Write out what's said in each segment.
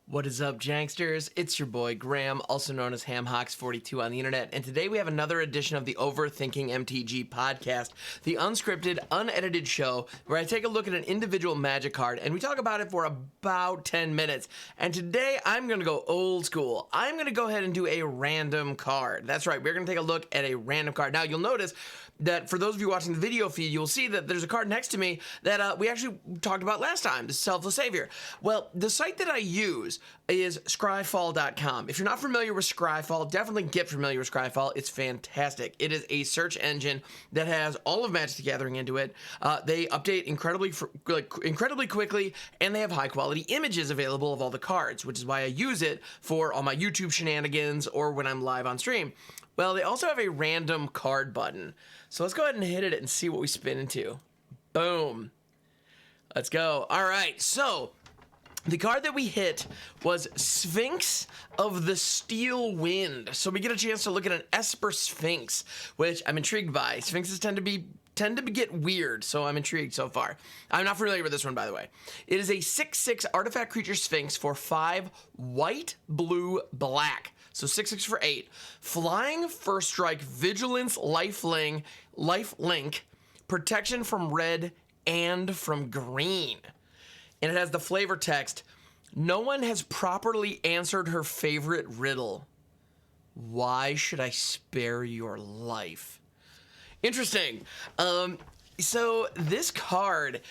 What is up, Janksters? It's your boy Graham, also known as HamHawks42 on the internet, and today we have another edition of the Overthinking MTG podcast, the unscripted, unedited show where I take a look at an individual Magic card and we talk about it for about 10 minutes. And today I'm going to go old school. I'm going to go ahead and do a random card. That's right, we're going to take a look at a random card. Now, you'll notice that for those of you watching the video feed, you'll see that there's a card next to me that we actually talked about last time, the Selfless Savior. Well, the site that I use is scryfall.com. If you're not familiar with Scryfall, definitely get familiar with Scryfall. It's fantastic. It is a search engine that has all of Magic the Gathering into it. They update incredibly quickly, and they have high quality images available of all the cards, which is why I use it for all my YouTube shenanigans or when I'm live on stream. Well, they also have a random card button. So let's go ahead and hit it and see what we spin into. Boom. Let's go. All right, so the card that we hit was Sphinx of the Steel Wind. So we get a chance to look at an Esper Sphinx, which I'm intrigued by. Sphinxes tend to get weird, so I'm intrigued so far. I'm not familiar with this one, by the way. It is a 6/6 artifact creature Sphinx for 5 white, blue, black. So 6/6 for 8. Flying, first strike, vigilance, lifelink, protection from red and from green. And it has the flavor text, "No one has properly answered her favorite riddle. Why should I spare your life?" Interesting. So this card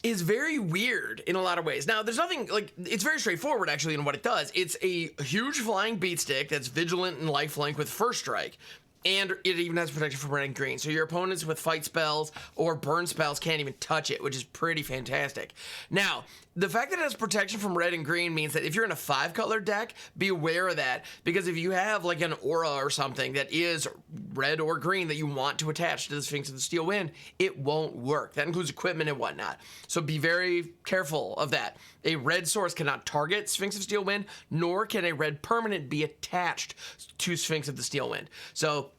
is very weird in a lot of ways. Now, there's nothing, like, it's very straightforward, actually, in what it does. It's a huge flying beatstick that's vigilant and lifelink with first strike. And it even has protection from red and green. So your opponents with fight spells or burn spells can't even touch it, which is pretty fantastic. Now, the fact that it has protection from red and green means that if you're in a 5-color deck, be aware of that. Because if you have like an aura or something that is red or green that you want to attach to the Sphinx of the Steel Wind, it won't work. That includes equipment and whatnot. So be very careful of that. A red source cannot target Sphinx of Steel Wind, nor can a red permanent be attached to Sphinx of the Steel Wind. So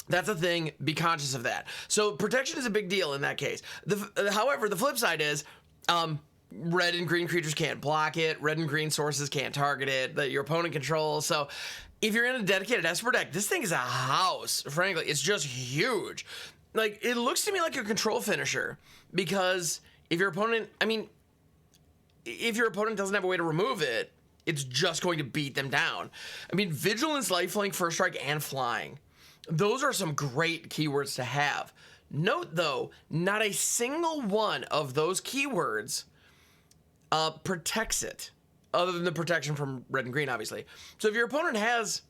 that's a thing. Be conscious of that. So protection is a big deal in that case. However, the flip side is red and green creatures can't block it. Red and green sources can't target it that your opponent controls. So if you're in a dedicated Esper deck, this thing is a house. Frankly, it's just huge. Like, it looks to me like a control finisher because if your opponent, if your opponent doesn't have a way to remove it, it's just going to beat them down. Vigilance, lifelink, first strike, and flying. Those are some great keywords to have. Note, though, not a single one of those keywords protects it, other than the protection from red and green, obviously. So if your opponent has,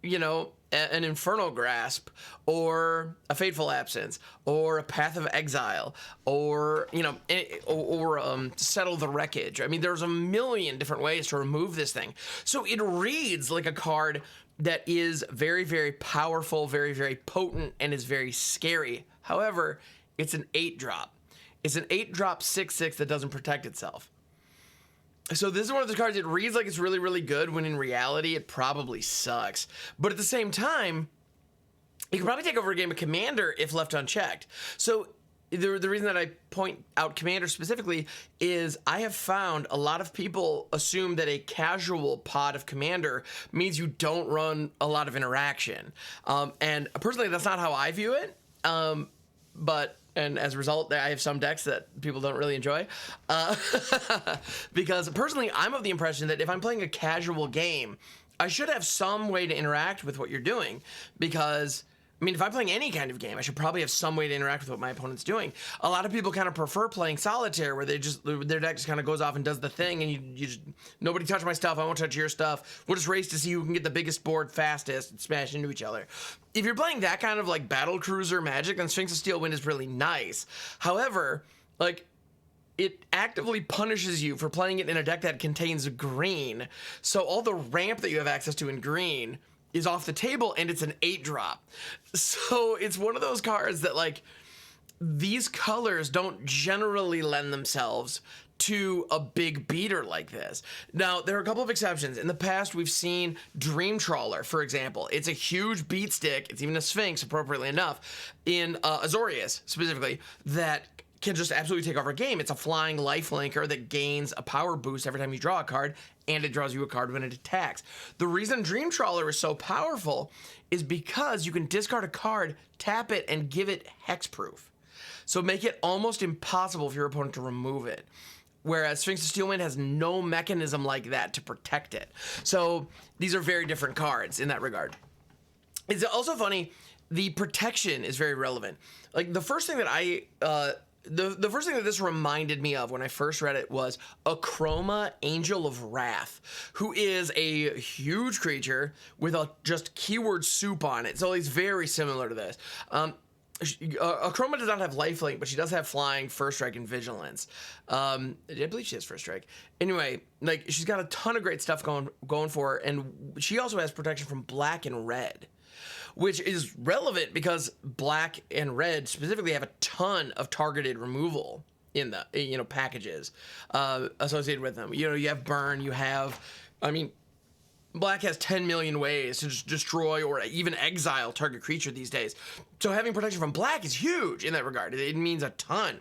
an Infernal Grasp, or a Fateful Absence, or a Path of Exile, or, Settle the Wreckage. There's a million different ways to remove this thing. So it reads like a card that is very, very powerful, very, very potent, and is very scary. However, it's an 8-drop. It's an 8-drop 6/6 that doesn't protect itself. So this is one of the cards that reads like it's really, really good, when in reality, it probably sucks. But at the same time, it can probably take over a game of Commander if left unchecked. So the reason that I point out Commander specifically is I have found a lot of people assume that a casual pod of Commander means you don't run a lot of interaction. And personally, that's not how I view it. And as a result, I have some decks that people don't really enjoy. Because personally, I'm of the impression that if I'm playing a casual game, I should have some way to interact with what you're doing. Because if I'm playing any kind of game, I should probably have some way to interact with what my opponent's doing. A lot of people kind of prefer playing solitaire, where their deck just kind of goes off and does the thing, and you just, nobody touch my stuff, I won't touch your stuff. We'll just race to see who can get the biggest board fastest and smash into each other. If you're playing that kind of like battle cruiser Magic, then Sphinx of Steel Wind is really nice. However, it actively punishes you for playing it in a deck that contains green. So all the ramp that you have access to in green is off the table, and it's an 8-drop. So it's one of those cards that, these colors don't generally lend themselves to a big beater like this. Now, there are a couple of exceptions. In the past, we've seen Dream Trawler, for example. It's a huge beatstick. It's even a Sphinx, appropriately enough, in Azorius, specifically, that can just absolutely take over a game. It's a flying lifelinker that gains a power boost every time you draw a card, and it draws you a card when it attacks. The reason Dream Trawler is so powerful is because you can discard a card, tap it, and give it hexproof. So make it almost impossible for your opponent to remove it. Whereas Sphinx of Steelwind has no mechanism like that to protect it. So these are very different cards in that regard. It's also funny, the protection is very relevant. Like the first thing that the first thing that this reminded me of when I first read it was Achroma, Angel of Wrath, who is a huge creature with a just keyword soup on it. So he's very similar to this. Achroma does not have lifelink, but she does have flying, first strike, and vigilance. I believe she has first strike. Anyway, like she's got a ton of great stuff going for her, and she also has protection from black and red, which is relevant because black and red specifically have a ton of targeted removal in the packages associated with them. You have burn, black has 10 million ways to just destroy or even exile target creature these days. So having protection from black is huge in that regard. It means a ton.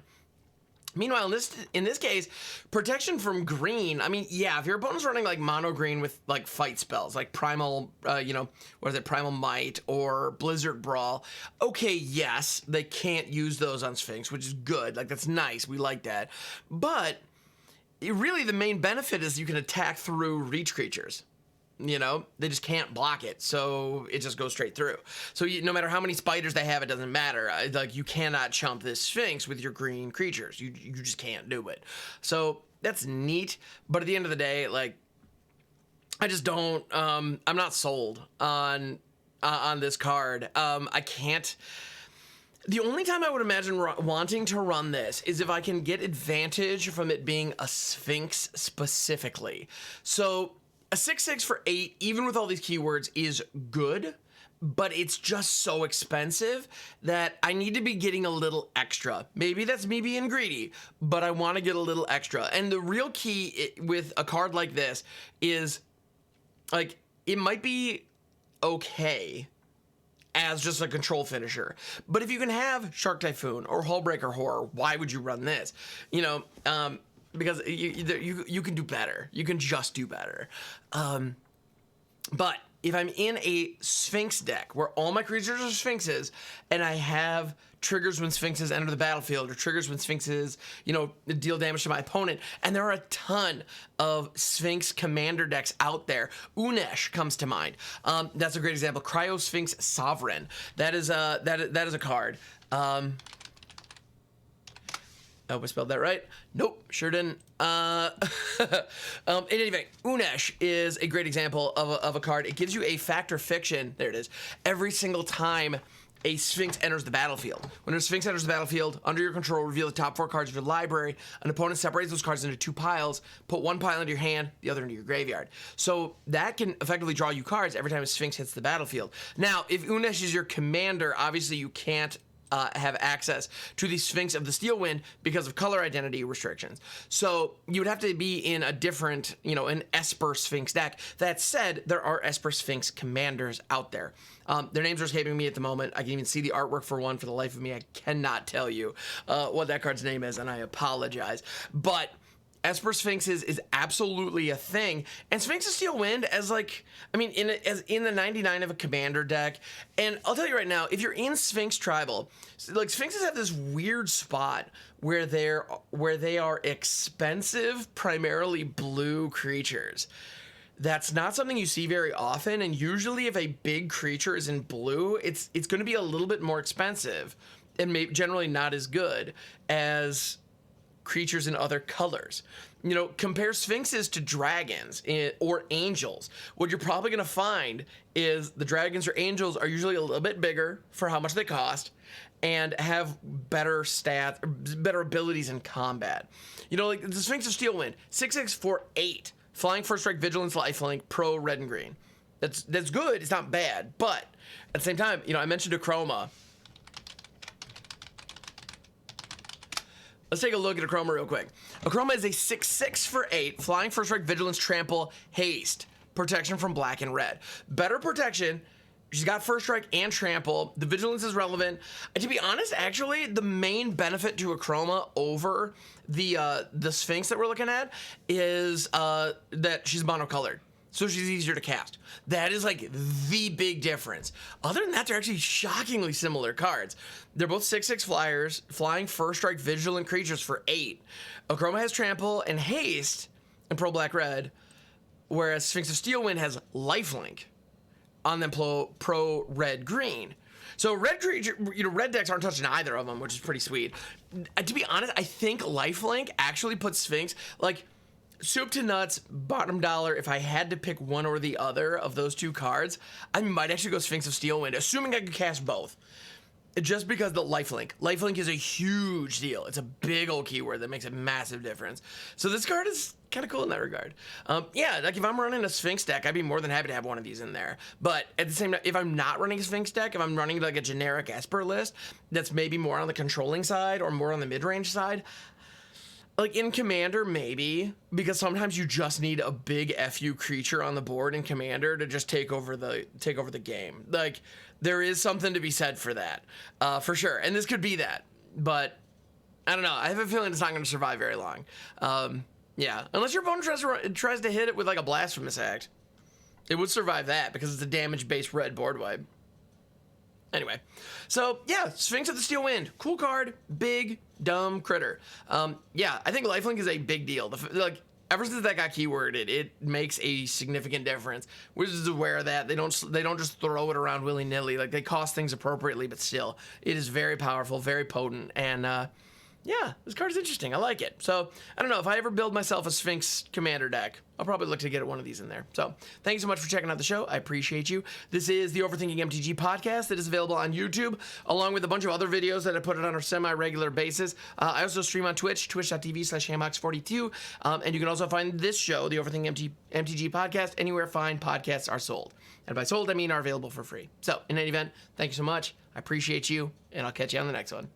Meanwhile, in this case, protection from green, if your opponent's running like mono green with like fight spells, like Primal, Primal Might or Blizzard Brawl, okay, yes, they can't use those on Sphinx, which is good. Like, that's nice. We like that. But really the main benefit is you can attack through reach creatures. They just can't block it, so it just goes straight through. So no matter how many spiders they have, it doesn't matter. Like, you cannot chump this Sphinx with your green creatures. You just can't do it. So that's neat, but at the end of the day, like, I just don't. I'm not sold on this card. I can't. The only time I would imagine wanting to run this is if I can get advantage from it being a Sphinx specifically. So a 6/6 for 8, even with all these keywords, is good, but it's just so expensive that I need to be getting a little extra. Maybe that's me being greedy, but I want to get a little extra. And the real key with a card like this is, like, it might be okay as just a control finisher, but if you can have Shark Typhoon or Hullbreaker Horror, why would you run this? Because you can do better. You can just do better. But if I'm in a Sphinx deck where all my creatures are Sphinxes and I have triggers when Sphinxes enter the battlefield or triggers when Sphinxes, deal damage to my opponent, and there are a ton of Sphinx commander decks out there. Unesh comes to mind. That's a great example. Cryo Sphinx Sovereign. That is a card. I hope I spelled that right. Nope, sure didn't. In any event, Unesh is a great example of a card. It gives you a factor fiction, there it is, every single time a Sphinx enters the battlefield. When a Sphinx enters the battlefield, under your control, reveal the top 4 cards of your library. An opponent separates those cards into 2 piles, put one pile into your hand, the other into your graveyard. So that can effectively draw you cards every time a Sphinx hits the battlefield. Now, if Unesh is your commander, obviously you can't have access to the Sphinx of the Steelwind because of color identity restrictions. So you would have to be in a different, an Esper Sphinx deck. That said, there are Esper Sphinx commanders out there. Their names are escaping me at the moment. I can even see the artwork for one. For the life of me, I cannot tell you what that card's name is, and I apologize. But Esper Sphinxes is absolutely a thing, and Sphinx of Steelwind as in the 99 of a commander deck. And I'll tell you right now, if you're in Sphinx Tribal, like Sphinxes have this weird spot where they are expensive, primarily blue creatures. That's not something you see very often, and usually if a big creature is in blue, it's going to be a little bit more expensive, and generally not as good as creatures in other colors. Compare Sphinxes to dragons or angels. What you're probably going to find is the dragons or angels are usually a little bit bigger for how much they cost and have better stats, better abilities in combat. Like the Sphinx of Steelwind, 6/6 for 8, flying, first strike, vigilance, lifelink, pro, red and green. That's good. It's not bad, but at the same time, I mentioned Achroma. Let's take a look at Achroma real quick. Achroma is a 6/6 for 8, flying, first strike, vigilance, trample, haste, protection from black and red. Better protection She's got First Strike and Trample. The Vigilance is relevant. And to be honest, actually, the main benefit to Akroma over the Sphinx that we're looking at is that she's monocolored. So she's easier to cast. That is like the big difference. Other than that, they're actually shockingly similar cards. They're both 6/6 flyers, flying First Strike Vigilant creatures for 8. Akroma has Trample and Haste in Pro Black Red, whereas Sphinx of Steelwind has Lifelink on them pro Red Green. So red creature, red decks aren't touching either of them, which is pretty sweet. To be honest, I think Lifelink actually puts Sphinx like soup to nuts, bottom dollar. If I had to pick one or the other of those two cards, I might actually go Sphinx of Steelwind, assuming I could cast both. Just because the Lifelink is a huge deal. It's a big old keyword that makes a massive difference. So this card is kind of cool in that regard. Yeah, like if I'm running a Sphinx deck, I'd be more than happy to have one of these in there. But at the same time, if I'm not running a Sphinx deck, if I'm running like a generic Esper list that's maybe more on the controlling side or more on the mid-range side, like in Commander, maybe, because sometimes you just need a big FU creature on the board in Commander to just take over the game. Like there is something to be said for that, for sure. And this could be that, but I don't know. I have a feeling it's not going to survive very long. Yeah, unless your opponent tries to hit it with like a Blasphemous Act, it would survive that because it's a damage-based red board wipe. Anyway, so yeah, Sphinx of the Steel Wind, cool card, big, dumb critter. Yeah, I think Lifelink is a big deal. Like ever since that got keyworded, it makes a significant difference. Wizards is aware of that. They don't just throw it around willy nilly. Like they cost things appropriately, but still, it is very powerful, very potent, and yeah, this card is interesting. I like it. So, I don't know. If I ever build myself a Sphinx Commander deck, I'll probably look to get one of these in there. So, thank you so much for checking out the show. I appreciate you. This is the Overthinking MTG podcast that is available on YouTube, along with a bunch of other videos that I put it on a semi-regular basis. I also stream on Twitch, twitch.tv/hammox42. And you can also find this show, the Overthinking MTG podcast, anywhere fine podcasts are sold. And by sold, I mean are available for free. So, in any event, thank you so much. I appreciate you, and I'll catch you on the next one.